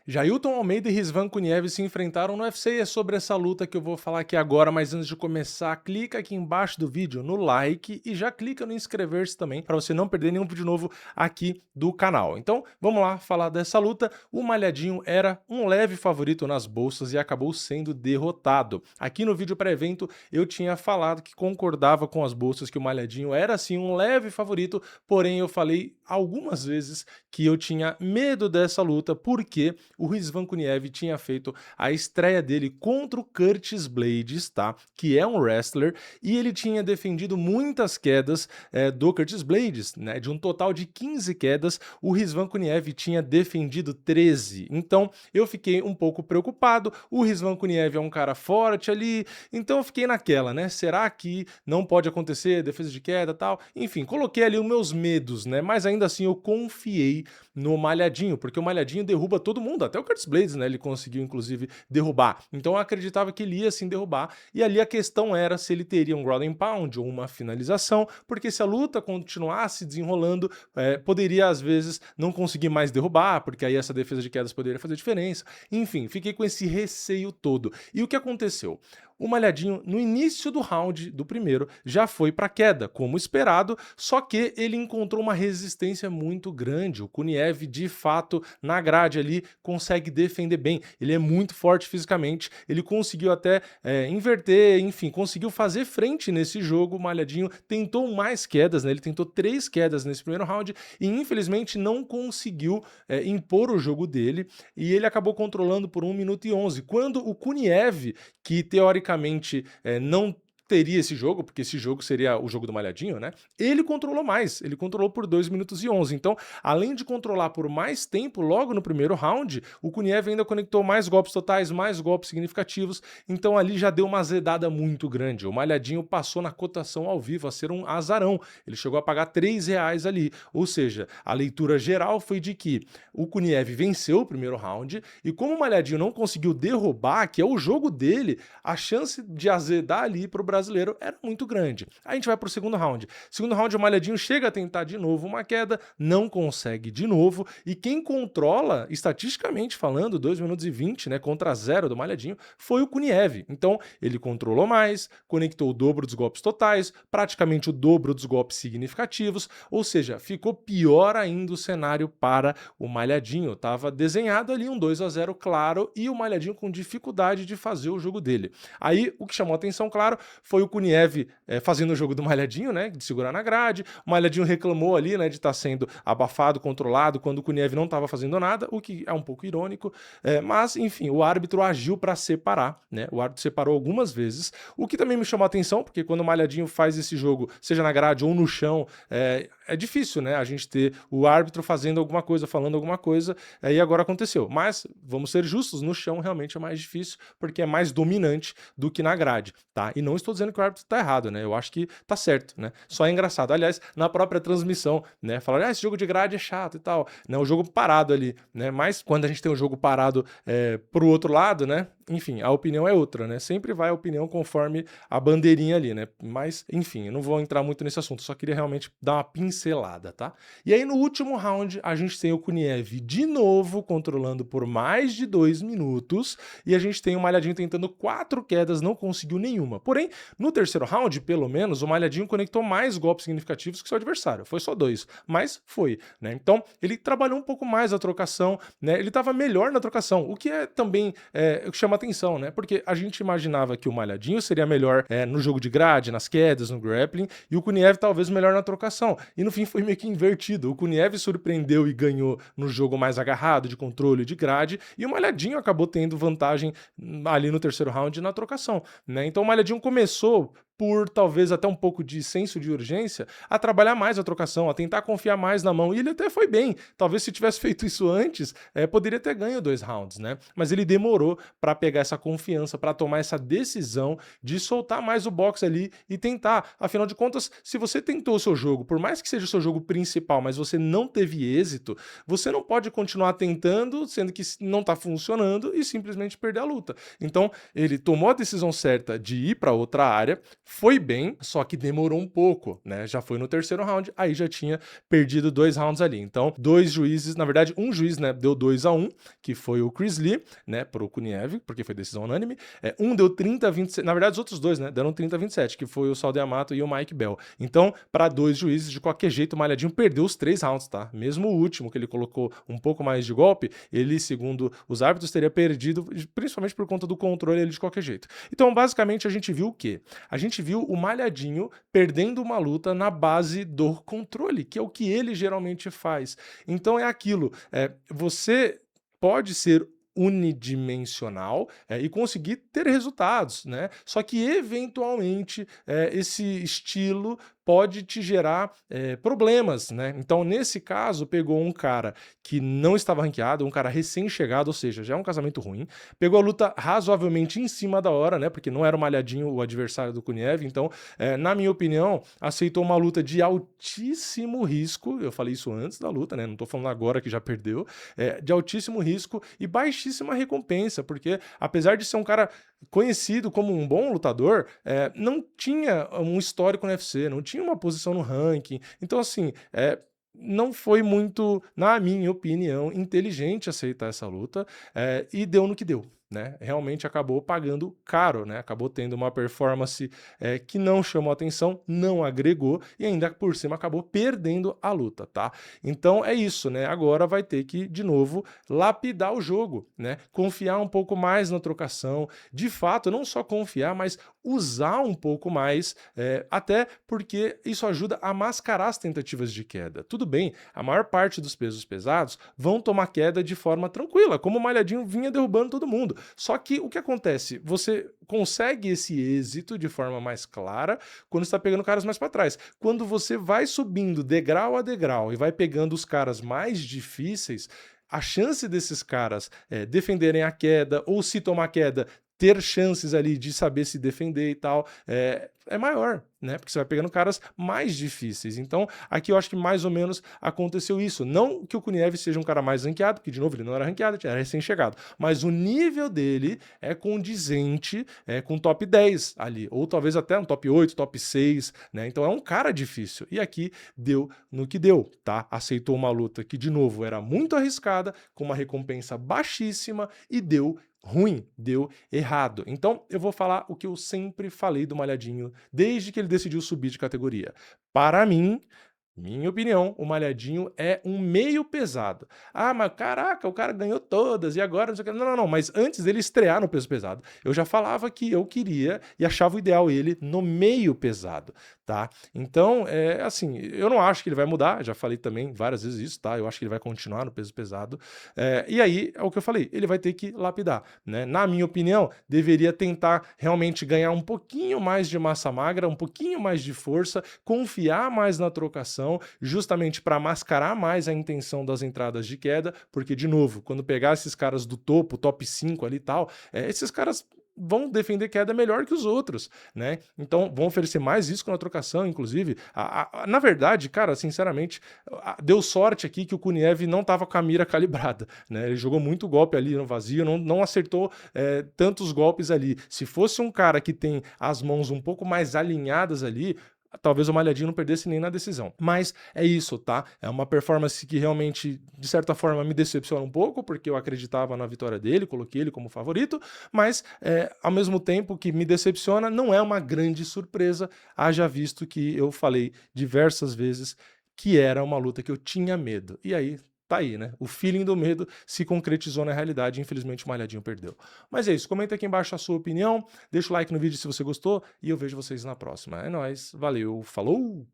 Jailton Almeida e Rizvan Kuniev se enfrentaram no UFC e é sobre essa luta que eu vou falar aqui agora, mas antes de começar, clica aqui embaixo do vídeo no like e já clica no inscrever-se também para você não perder nenhum vídeo novo aqui do canal. Então, vamos lá falar dessa luta. O Malhadinho era um leve favorito nas bolsas e acabou sendo derrotado. Aqui no vídeo pré-evento eu tinha falado que concordava com as bolsas que o Malhadinho era sim um leve favorito, porém eu falei algumas vezes que eu tinha medo dessa luta porque o Rizvan Kuniev tinha feito a estreia dele contra o Curtis Blaydes, tá? Que é um wrestler, e ele tinha defendido muitas quedas do Curtis Blaydes, né? De um total de 15 quedas, o Rizvan Kuniev tinha defendido 13. Então eu fiquei um pouco preocupado. O Rizvan Kuniev é um cara forte ali, então eu fiquei naquela, né? Será que não pode acontecer defesa de queda e tal? Enfim, coloquei ali os meus medos, né? Mas ainda assim eu confiei no Malhadinho, porque o Malhadinho derruba todo mundo, até o Curtis Blaydes, né? Ele conseguiu, inclusive, derrubar. Então eu acreditava que ele ia sim derrubar, e ali a questão era se ele teria um ground and pound ou uma finalização, porque se a luta continuasse desenrolando, poderia, às vezes, não conseguir mais derrubar, porque aí essa defesa de quedas poderia fazer diferença. Enfim, fiquei com esse receio todo. E o que aconteceu? O Malhadinho, no início do round, do primeiro, já foi para queda, como esperado, só que ele encontrou uma resistência muito grande. O Kuniev, de fato, na grade ali, consegue defender bem. Ele é muito forte fisicamente, ele conseguiu até inverter, enfim, conseguiu fazer frente nesse jogo. O Malhadinho tentou mais quedas, né? Ele tentou 3 quedas nesse primeiro round e, infelizmente, não conseguiu impor o jogo dele, e ele acabou controlando por 1 minuto e 11, quando o Kuniev, que teoricamente não teria esse jogo, porque esse jogo seria o jogo do Malhadinho, né? Ele controlou mais, ele controlou por 2 minutos e 11. Então, além de controlar por mais tempo, logo no primeiro round, o Kuniev ainda conectou mais golpes totais, mais golpes significativos, então ali já deu uma azedada muito grande. O Malhadinho passou na cotação ao vivo a ser um azarão, ele chegou a pagar R$3 ali, ou seja, a leitura geral foi de que o Kuniev venceu o primeiro round, e como o Malhadinho não conseguiu derrubar, que é o jogo dele, a chance de azedar ali para o brasileiro era muito grande. Aí a gente vai para o segundo round. Segundo round, o Malhadinho chega a tentar de novo uma queda, não consegue de novo, e quem controla, estatisticamente falando, 2 minutos e 20, né, contra 0 do Malhadinho, foi o Kuniev. Então, ele controlou mais, conectou o dobro dos golpes totais, praticamente o dobro dos golpes significativos, ou seja, ficou pior ainda o cenário para o Malhadinho. Tava desenhado ali um 2-0 claro, e o Malhadinho com dificuldade de fazer o jogo dele. Aí, o que chamou a atenção, claro, foi o Kuniev fazendo o jogo do Malhadinho, né, de segurar na grade. O Malhadinho reclamou ali, né, de estar sendo abafado, controlado, quando o Kuniev não estava fazendo nada, o que é um pouco irônico, mas, enfim, o árbitro agiu para separar, né, o árbitro separou algumas vezes, o que também me chamou a atenção, porque quando o Malhadinho faz esse jogo, seja na grade ou no chão, é difícil, né, a gente ter o árbitro fazendo alguma coisa, falando alguma coisa, e agora aconteceu. Mas, vamos ser justos, no chão realmente é mais difícil, porque é mais dominante do que na grade, tá? E não estou dizendo que o árbitro tá errado, né? Eu acho que tá certo, né? Só é engraçado. Aliás, na própria transmissão, né? Falaram, esse jogo de grade é chato e tal, né? O jogo parado ali, né? Mas quando a gente tem um jogo parado pro outro lado, né? Enfim, a opinião é outra, né? Sempre vai a opinião conforme a bandeirinha ali, né? Mas, enfim, eu não vou entrar muito nesse assunto, só queria realmente dar uma pincelada, tá? E aí, no último round, a gente tem o Kuniev de novo controlando por mais de 2 minutos, e a gente tem o Malhadinho tentando 4 quedas, não conseguiu nenhuma. Porém, no terceiro round, pelo menos, o Malhadinho conectou mais golpes significativos que seu adversário. Foi só 2, mas foi, né? Então, ele trabalhou um pouco mais a trocação, né? Ele estava melhor na trocação, o que é também o que chama atenção, né? Porque a gente imaginava que o Malhadinho seria melhor no jogo de grade, nas quedas, no grappling, e o Kuniev talvez melhor na trocação. E no fim foi meio que invertido. O Kuniev surpreendeu e ganhou no jogo mais agarrado, de controle, de grade, e o Malhadinho acabou tendo vantagem ali no terceiro round na trocação, né? Então o Malhadinho começou por talvez até um pouco de senso de urgência, a trabalhar mais a trocação, a tentar confiar mais na mão, e ele até foi bem. Talvez se tivesse feito isso antes, poderia ter ganho 2 rounds, né? Mas ele demorou para pegar essa confiança, para tomar essa decisão de soltar mais o boxe ali e tentar. Afinal de contas, se você tentou o seu jogo, por mais que seja o seu jogo principal, mas você não teve êxito, você não pode continuar tentando, sendo que não está funcionando, e simplesmente perder a luta. Então, ele tomou a decisão certa de ir para outra área, foi bem, só que demorou um pouco, né? Já foi no terceiro round, aí já tinha perdido 2 rounds ali. Então, 2 juízes, na verdade, um juiz, né, deu 2-1, que foi o Chris Lee, né, pro Kuniev, porque foi decisão unânime. Um deu 30-27, na verdade, os outros dois, né, deram 30-27, que foi o Saul D'Amato e o Mike Bell. Então, para 2 juízes, de qualquer jeito, o Malhadinho perdeu os 3 rounds, tá? Mesmo o último, que ele colocou um pouco mais de golpe, ele, segundo os árbitros, teria perdido, principalmente por conta do controle ali de qualquer jeito. Então, basicamente, a gente viu o quê? A gente viu o Malhadinho perdendo uma luta na base do controle, que é o que ele geralmente faz. Então é aquilo, você pode ser unidimensional e conseguir ter resultados, né? Só que eventualmente esse estilo pode te gerar problemas, né? Então, nesse caso, pegou um cara que não estava ranqueado, um cara recém-chegado, ou seja, já é um casamento ruim, pegou a luta razoavelmente em cima da hora, né? Porque não era o Malhadinho o adversário do Kuniev, então, na minha opinião, aceitou uma luta de altíssimo risco, eu falei isso antes da luta, né? Não tô falando agora que já perdeu, de altíssimo risco e baixíssima recompensa, porque apesar de ser um cara conhecido como um bom lutador, não tinha um histórico no UFC, não tinha uma posição no ranking. Então, assim, não foi muito, na minha opinião, inteligente aceitar essa luta e deu no que deu. Né? Realmente acabou pagando caro, né? Acabou tendo uma performance que não chamou atenção, não agregou e ainda por cima acabou perdendo a luta, tá? Então é isso, né? Agora vai ter que, de novo, lapidar o jogo, né? Confiar um pouco mais na trocação, de fato, não só confiar, mas usar um pouco mais, até porque isso ajuda a mascarar as tentativas de queda. Tudo bem, a maior parte dos pesos pesados vão tomar queda de forma tranquila, como o Malhadinho vinha derrubando todo mundo. Só que o que acontece? Você consegue esse êxito de forma mais clara quando está pegando caras mais para trás. Quando você vai subindo degrau a degrau e vai pegando os caras mais difíceis, a chance desses caras defenderem a queda ou se tomar queda ter chances ali de saber se defender e tal, é maior, né? Porque você vai pegando caras mais difíceis. Então, aqui eu acho que mais ou menos aconteceu isso. Não que o Kuniev seja um cara mais ranqueado, porque, de novo, ele não era ranqueado, era recém-chegado. Mas o nível dele é condizente com top 10 ali, ou talvez até um top 8, top 6, né? Então é um cara difícil. E aqui deu no que deu, tá? Aceitou uma luta que, de novo, era muito arriscada, com uma recompensa baixíssima e deu ruim, deu errado. Então, eu vou falar o que eu sempre falei do Malhadinho desde que ele decidiu subir de categoria. Para mim, minha opinião, o Malhadinho é um meio pesado. Ah, mas caraca, o cara ganhou todas e agora não sei o que. Não, não, não, mas antes dele estrear no peso pesado, eu já falava que eu queria e achava o ideal ele no meio pesado, tá? Então, assim, eu não acho que ele vai mudar, já falei também várias vezes isso, tá? Eu acho que ele vai continuar no peso pesado. E aí, é o que eu falei, ele vai ter que lapidar, né? Na minha opinião, deveria tentar realmente ganhar um pouquinho mais de massa magra, um pouquinho mais de força, confiar mais na trocação, justamente para mascarar mais a intenção das entradas de queda, porque, de novo, quando pegar esses caras do topo, top 5 ali e tal, esses caras vão defender queda melhor que os outros, né? Então vão oferecer mais risco na trocação, inclusive. Na verdade, cara, sinceramente, deu sorte aqui que o Kuniev não estava com a mira calibrada, né? Ele jogou muito golpe ali no vazio, não acertou tantos golpes ali. Se fosse um cara que tem as mãos um pouco mais alinhadas ali, talvez o Malhadinho não perdesse nem na decisão. Mas é isso, tá? É uma performance que realmente, de certa forma, me decepciona um pouco, porque eu acreditava na vitória dele, coloquei ele como favorito, mas, ao mesmo tempo que me decepciona, não é uma grande surpresa, haja visto que eu falei diversas vezes que era uma luta que eu tinha medo. E aí, tá aí, né? O feeling do medo se concretizou na realidade, infelizmente o Malhadinho perdeu. Mas é isso, comenta aqui embaixo a sua opinião, deixa o like no vídeo se você gostou e eu vejo vocês na próxima. É nóis, valeu, falou!